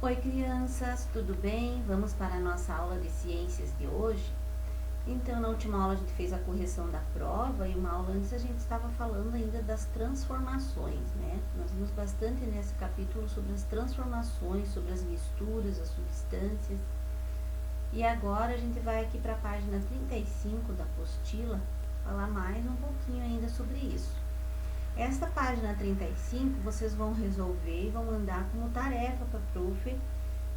Oi, crianças, tudo bem? Vamos para a nossa aula de ciências de hoje? Então, na última aula a gente fez a correção da prova e uma aula antes a gente estava falando ainda das transformações, né? Nós vimos bastante nesse capítulo sobre as transformações, sobre as misturas, as substâncias. E agora a gente vai aqui para a página 35 da apostila falar mais um pouquinho ainda sobre isso. Esta página 35 vocês vão resolver e vão mandar como tarefa para a prof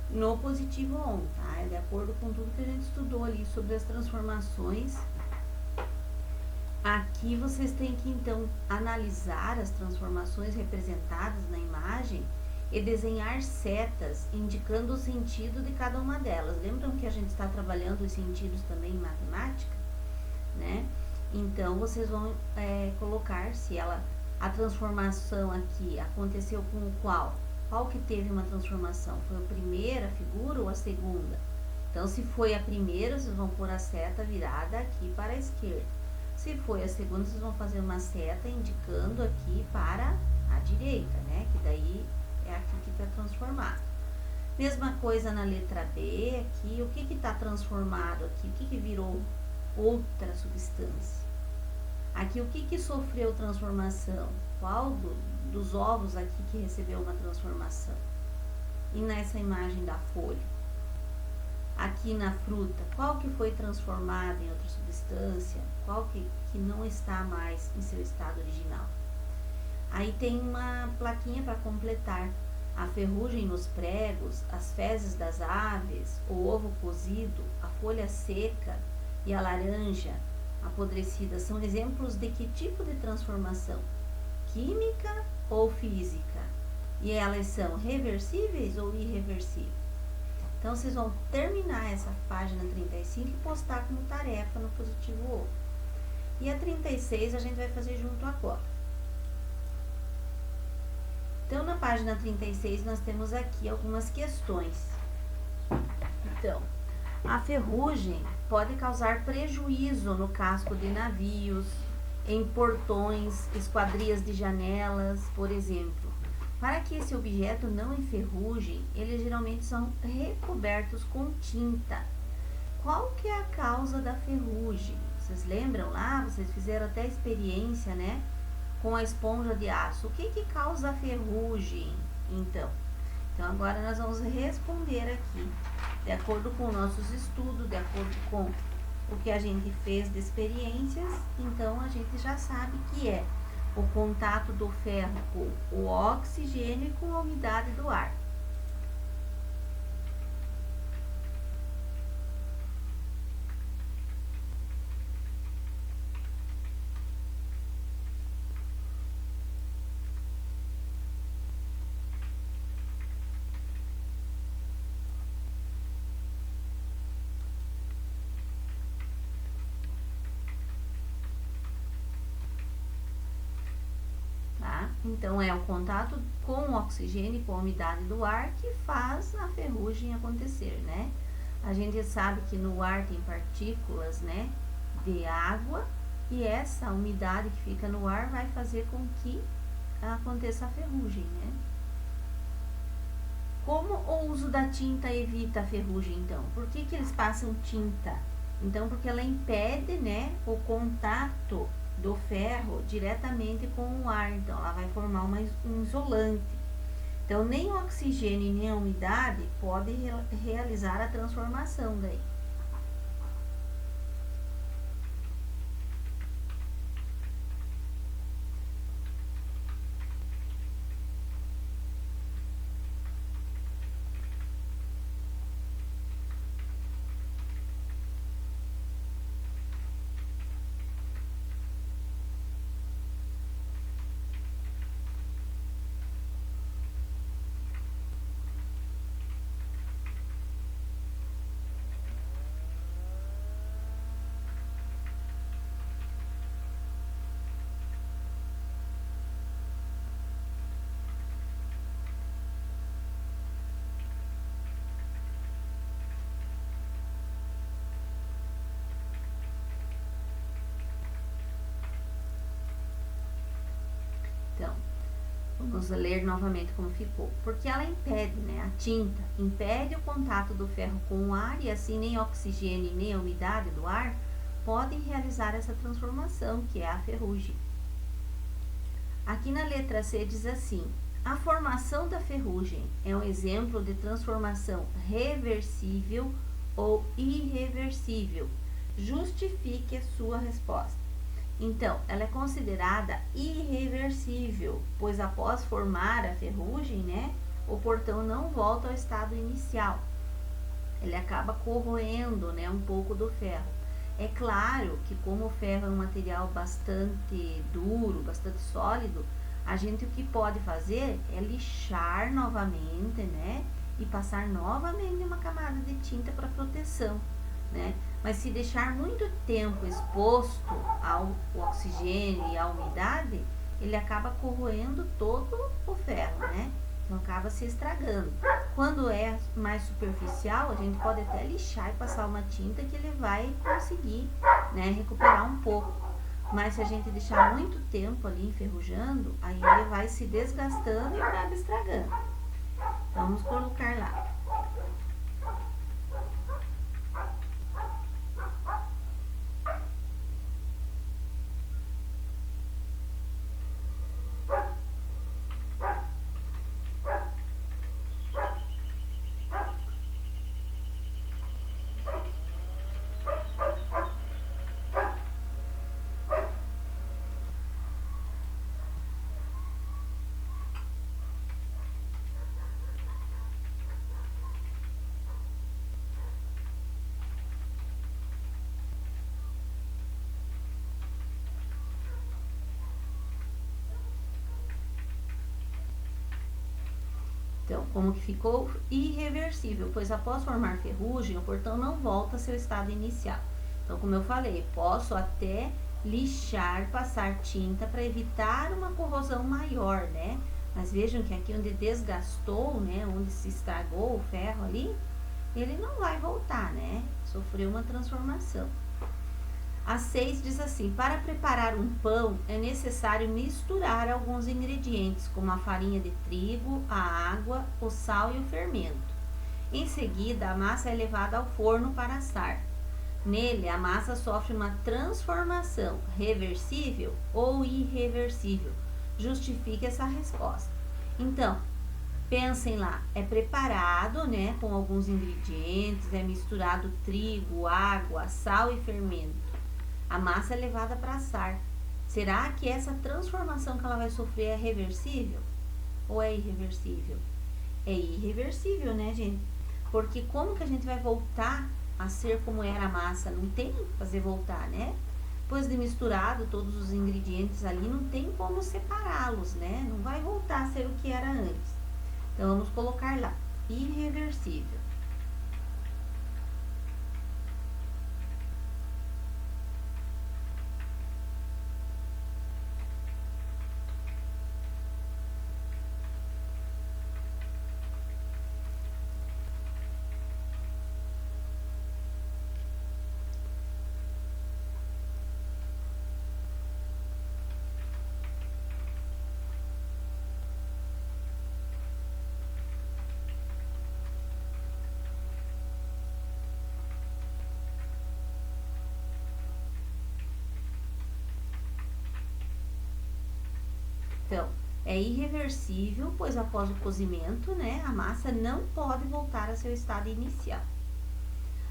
no positivo on, tá? É de acordo com tudo que a gente estudou ali sobre as transformações. Aqui vocês têm que então analisar as transformações representadas na imagem e desenhar setas indicando o sentido de cada uma delas. Lembram que a gente está trabalhando os sentidos também em matemática, né? Então vocês vão colocar se a transformação aqui aconteceu com qual que teve uma transformação? Foi a primeira figura ou a segunda? Então, se foi a primeira, vocês vão pôr a seta virada aqui para a esquerda. Se foi a segunda, vocês vão fazer uma seta indicando aqui para a direita, né? Que daí é aqui que está transformado. Mesma coisa na letra B aqui. O que está transformado aqui? O que virou outra substância? Aqui, o que sofreu transformação? Qual dos ovos aqui que recebeu uma transformação? E nessa imagem da folha? Aqui na fruta, qual que foi transformada em outra substância? Qual que não está mais em seu estado original? Aí tem uma plaquinha para completar. A ferrugem nos pregos, as fezes das aves, o ovo cozido, a folha seca e a laranja apodrecida são exemplos de que tipo de transformação? Química ou física? E elas são reversíveis ou irreversíveis? Então, vocês vão terminar essa página 35 e postar como tarefa no positivo ou. E a 36 a gente vai fazer junto agora. Então, na página 36 nós temos aqui algumas questões. Então, a ferrugem pode causar prejuízo no casco de navios, em portões, esquadrias de janelas, por exemplo. Para que esse objeto não enferruje, eles geralmente são recobertos com tinta. Qual que é a causa da ferrugem? Vocês lembram lá? Vocês fizeram até experiência, né? Com a esponja de aço. O que causa a ferrugem, então? Então, agora nós vamos responder aqui, de acordo com nossos estudos, de acordo com o que a gente fez de experiências. Então, a gente já sabe que é o contato do ferro com o oxigênio e com a umidade do ar. Então, é o contato com o oxigênio e com a umidade do ar que faz a ferrugem acontecer, né? A gente sabe que no ar tem partículas, né, de água, e essa umidade que fica no ar vai fazer com que aconteça a ferrugem, né? Como o uso da tinta evita a ferrugem, então? Por que eles passam tinta? Então, porque ela impede, né, o contato do ferro diretamente com o ar, então ela vai formar um isolante. Então, nem o oxigênio nem a umidade podem realizar a transformação daí. Vamos ler novamente como ficou. Porque ela impede, né, a tinta impede o contato do ferro com o ar e assim nem oxigênio nem a umidade do ar podem realizar essa transformação, que é a ferrugem. Aqui na letra C diz assim: a formação da ferrugem é um exemplo de transformação reversível ou irreversível. Justifique a sua resposta. Então, ela é considerada irreversível, pois após formar a ferrugem, né, o portão não volta ao estado inicial. Ele acaba corroendo, né, um pouco do ferro. É claro que como o ferro é um material bastante duro, bastante sólido, a gente o que pode fazer é lixar novamente, né, e passar novamente uma camada de tinta para proteção, né? Mas se deixar muito tempo exposto ao oxigênio e à umidade, ele acaba corroendo todo o ferro, né? Então acaba se estragando. Quando é mais superficial, a gente pode até lixar e passar uma tinta que ele vai conseguir, né, recuperar um pouco. Mas se a gente deixar muito tempo ali enferrujando, aí ele vai se desgastando e acaba estragando. Então vamos colocar lá. Então, como que ficou? Irreversível, pois após formar ferrugem, o portão não volta ao seu estado inicial. Então, como eu falei, posso até lixar, passar tinta para evitar uma corrosão maior, né? Mas vejam que aqui onde desgastou, né, onde se estragou o ferro ali, ele não vai voltar, né? Sofreu uma transformação. A 6 diz assim: para preparar um pão é necessário misturar alguns ingredientes, como a farinha de trigo, a água, o sal e o fermento. Em seguida, a massa é levada ao forno para assar. Nele, a massa sofre uma transformação reversível ou irreversível. Justifique essa resposta. Então, pensem lá, é preparado, né, com alguns ingredientes, é misturado trigo, água, sal e fermento. A massa é levada para assar. Será que essa transformação que ela vai sofrer é reversível? Ou é irreversível? É irreversível, né, gente? Porque como que a gente vai voltar a ser como era a massa? Não tem que fazer voltar, né? Depois de misturado todos os ingredientes ali, não tem como separá-los, né? Não vai voltar a ser o que era antes. Então, vamos colocar lá, irreversível. Então, é irreversível, pois após o cozimento, né, a massa não pode voltar ao seu estado inicial.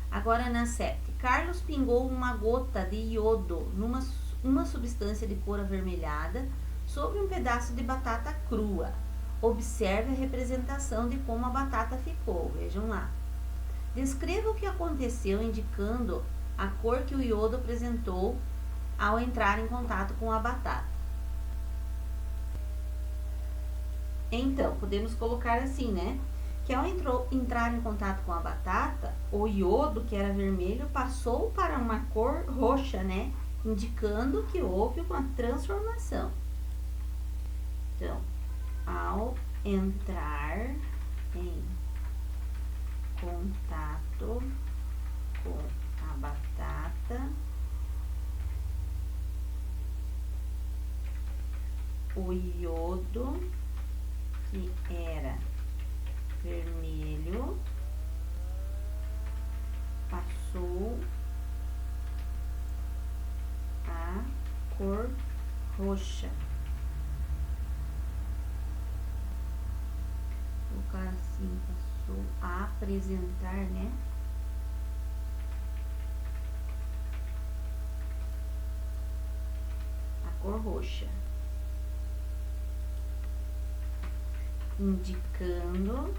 Agora na 7. Carlos pingou uma gota de iodo numa substância de cor avermelhada sobre um pedaço de batata crua. Observe a representação de como a batata ficou. Vejam lá. Descreva o que aconteceu indicando a cor que o iodo apresentou ao entrar em contato com a batata. Então, podemos colocar assim, né? Que ao entrar em contato com a batata, o iodo, que era vermelho, passou para uma cor roxa, né? Indicando que houve uma transformação. Então, ao entrar em contato com a batata, o iodo que era vermelho passou a cor roxa. Vou colocar assim, passou a apresentar, né? A cor roxa. Indicando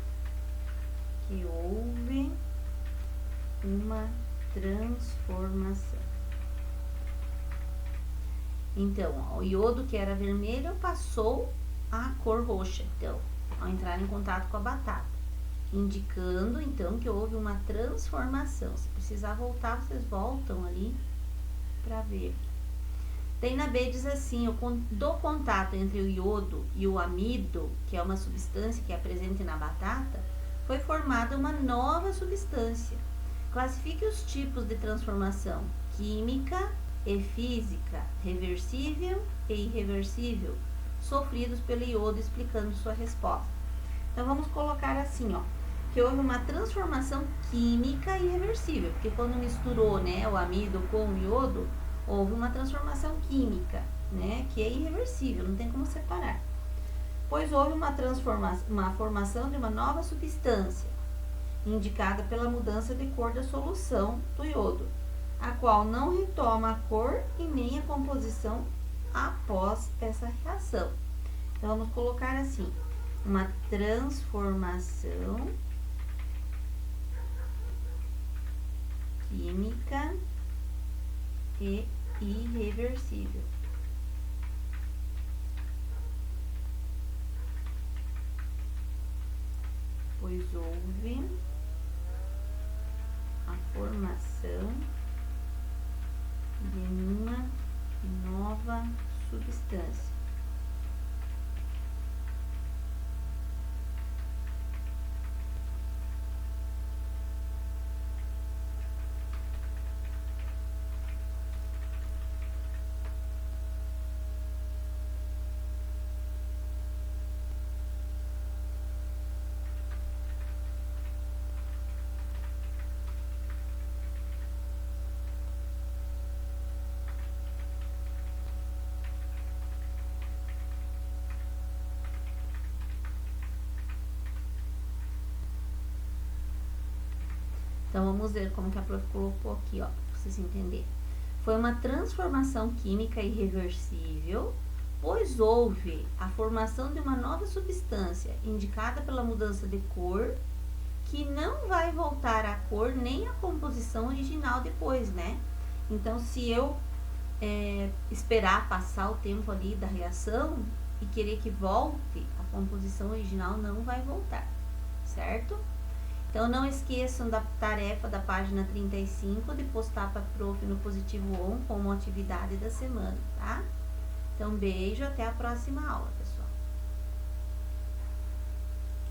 que houve uma transformação. Então, ó, o iodo que era vermelho passou a cor roxa, então, ao entrar em contato com a batata, indicando, então, que houve uma transformação. Se precisar voltar, vocês voltam ali para ver. Tem na B, diz assim, do contato entre o iodo e o amido, que é uma substância que é presente na batata, foi formada uma nova substância. Classifique os tipos de transformação: química e física, reversível e irreversível, sofridos pelo iodo, explicando sua resposta. Então, vamos colocar assim, ó, que houve uma transformação química irreversível, porque quando misturou, né, o amido com o iodo, houve uma transformação química, né, que é irreversível, não tem como separar. Pois houve uma formação de uma nova substância, indicada pela mudança de cor da solução do iodo, a qual não retoma a cor e nem a composição após essa reação. Então, vamos colocar assim, uma transformação química e irreversível. Pois houve a formação de uma nova substância. Então, vamos ver como que a prof colocou aqui, ó, para vocês entenderem. Foi uma transformação química irreversível, pois houve a formação de uma nova substância, indicada pela mudança de cor, que não vai voltar à cor nem à composição original depois, né? Então, se eu esperar passar o tempo ali da reação e querer que volte, a composição original não vai voltar, certo? Então, não esqueçam da tarefa da página 35 de postar para a prof no positivo on como atividade da semana, tá? Então, beijo, até a próxima aula.